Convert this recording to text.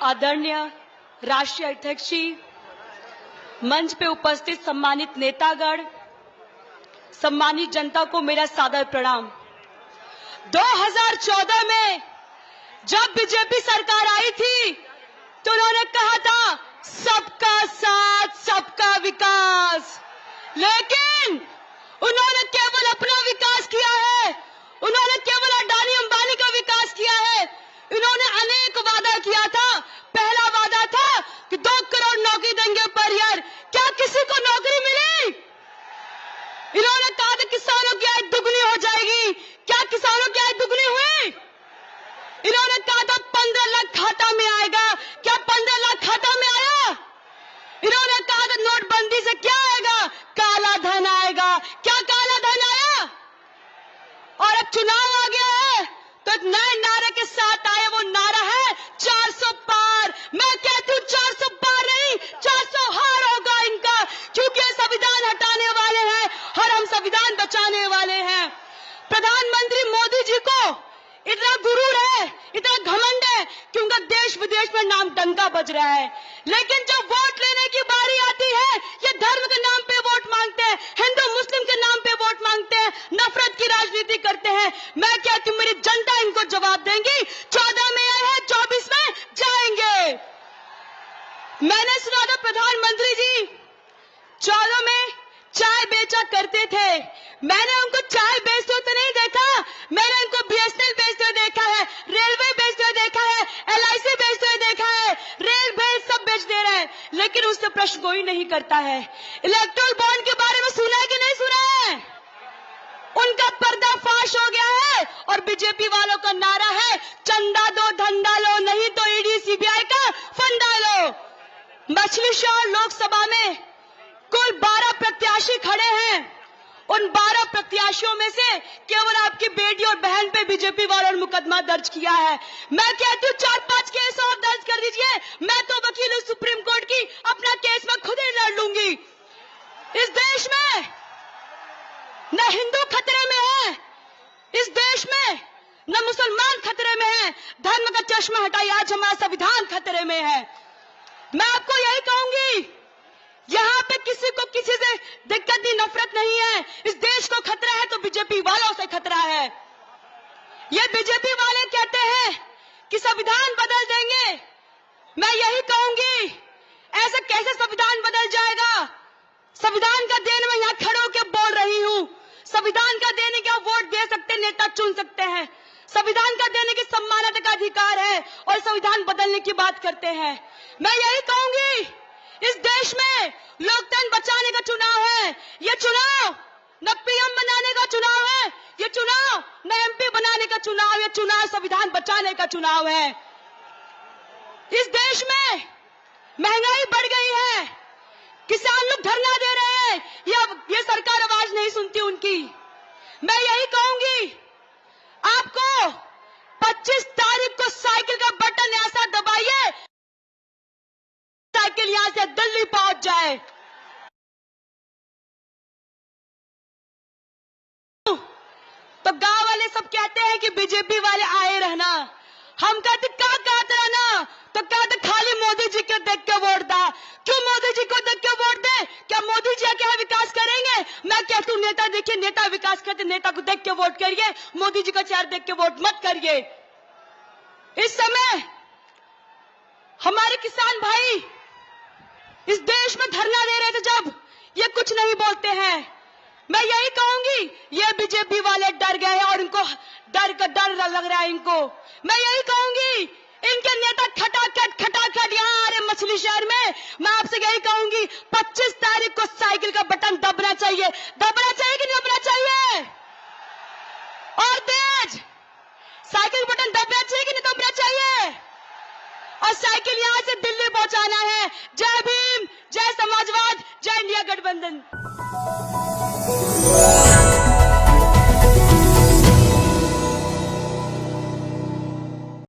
आदरणीय राष्ट्रीय अध्यक्ष जी, मंच पे उपस्थित सम्मानित नेतागण, सम्मानित जनता को मेरा सादर प्रणाम। 2014 में जब बीजेपी सरकार आई थी तो उन्होंने कहा था सबका साथ सबका विकास, लेकिन उन्होंने केवल अपना विकास किया है, उन्होंने केवल अडानी अंबानी का विकास किया है। इन्होंने अनेक वादा किया था। पहला वादा था कि 2 करोड़ नौकरी देंगे पर ईयर। क्या किसी को नौकरी मिली? इन्होंने कहा था किसानों की आय दुगनी हो जाएगी। क्या किसानों की आय दुगनी हुई? इन्होंने कहा था 15 लाख खाता में आएगा। क्या 15 लाख खाता में आया? इन्होंने कहा था नोटबंदी से क्या आएगा? काला धन आएगा। क्या काला धन आया? और अब चुनाव आ गया है तो एक नए नारे के साथ आए। वो नारा है 400 पार। मैं कहती हूँ 400 पार नहीं, 400 हार होगा इनका, क्योंकि संविधान हटाने वाले हैं और हम संविधान बचाने वाले हैं। प्रधानमंत्री मोदी जी को इतना गुरूर है, इतना घमंड है कि उनका देश विदेश में नाम डंका बज रहा है, लेकिन जब वोट लेने की बारी आती है ये धर्म के नाम पे वोट मांगते हैं, हिंदू मुस्लिम के नाम पे वोट मांगते हैं, नफरत की राजनीति करते हैं। मैं कहती हूँ मेरी जनता इनको जवाब देंगी। 14 में आए हैं, 24 में जाएंगे। मैंने सुना था प्रधानमंत्री जी 14 में चाय बेचा करते थे। मैंने उनको चाय बेचते हुए तो नहीं देखा, मैंने उनको बीएसएनएल बेचते हुए देखा है, रेलवे बेचते हुए देखा है, एलआईसी बेचते हुए देखा है, रेल भेल सब बेच दे रहे हैं, लेकिन उससे प्रश्न कोई नहीं करता है। इलेक्ट्रल बॉन्ड के बारे में सुना है कि नहीं सुना है? उनका पर्दाफाश हो गया है और बीजेपी वालों का नारा है चंदा दो धंधा लो, नहीं तो ईडी सीबीआई का फंडा लो। मछली शहर लोकसभा में कुल 12 प्रत्याशी खड़े हैं। उन 12 प्रत्याशियों में से केवल आपकी बेटी और बहन पे बीजेपी वालों ने मुकदमा दर्ज किया है। मैं कहती हूँ 4-5 केस और दर्ज कर दीजिए। मैं तो वकील हूँ सुप्रीम कोर्ट की, अपना केस मैं खुद ही लड़ लूंगी। इस देश में न हिंदू खतरे में है, इस देश में न मुसलमान खतरे में है। धर्म का चश्मा हटाइए, आज हमारा संविधान खतरे में है। मैं आपको यही कहूंगी, यहाँ पे किसी को किसी से दिक्कत नहीं, नफरत नहीं है। इस देश को खतरा है तो बीजेपी वालों से खतरा है। ये बीजेपी वाले कहते हैं कि संविधान बदल देंगे। मैं यही कहूंगी, ऐसे कैसे संविधान बदल जाएगा? संविधान का देन मैं यहाँ खड़े होकर बोल रही हूँ। संविधान का देने का वोट दे सकते, नेता चुन सकते हैं। संविधान का देने की सम्मानता का अधिकार है और संविधान बदलने की बात करते हैं। मैं यही कहूंगी, इस देश में लोकतंत्र बचाने का चुनाव है। ये चुनाव न पीएम बनाने का चुनाव है, ये चुनाव न एमपी बनाने का चुनाव, ये चुनाव संविधान बचाने का चुनाव है। इस देश में महंगाई बढ़ गई है, किसान लोग धरना दे रहे हैं, ये सरकार आवाज नहीं सुनती उनकी। मैं यही कहूंगी, आपको 25 तारीख को साइकिल का बटन ऐसा दबाइए साइकिल यहां से दिल्ली पहुंच जाए। तो गांव वाले सब कहते हैं कि बीजेपी वाले आए रहना। हम कहते क्या रहना, तो कहते खाली मोदी जी को देख के वोट दा। क्यों मोदी जी को देख के वोट दे? क्या मोदी जी क्या विकास करेंगे? मैं कहती हूँ नेता देखिए, नेता विकास करते, नेता को देख के वोट करिए, मोदी जी का चेहरा देख के वोट मत करिए। इस समय हमारे किसान भाई इस देश में धरना दे रहे थे, जब ये कुछ नहीं बोलते हैं। मैं यही कहूंगी, ये बीजेपी वाले डर गए हैं और इनको डर लग रहा है इनको। मैं यही कहूंगी, इनके नेता खटाखट यहाँ आ रहे मछली शहर में। मैं आपसे यही कहूंगी 25 तारीख को साइकिल का बटन दबना चाहिए। दबना चाहिए कि नहीं दबना चाहिए? और तेज साइकिल बटन दबना चाहिए कि नहीं दबना चाहिए? और साइकिल यहां से दिल्ली पहुंचाना है। जय भीम, जय समाजवाद, जय इंडिया गठबंधन।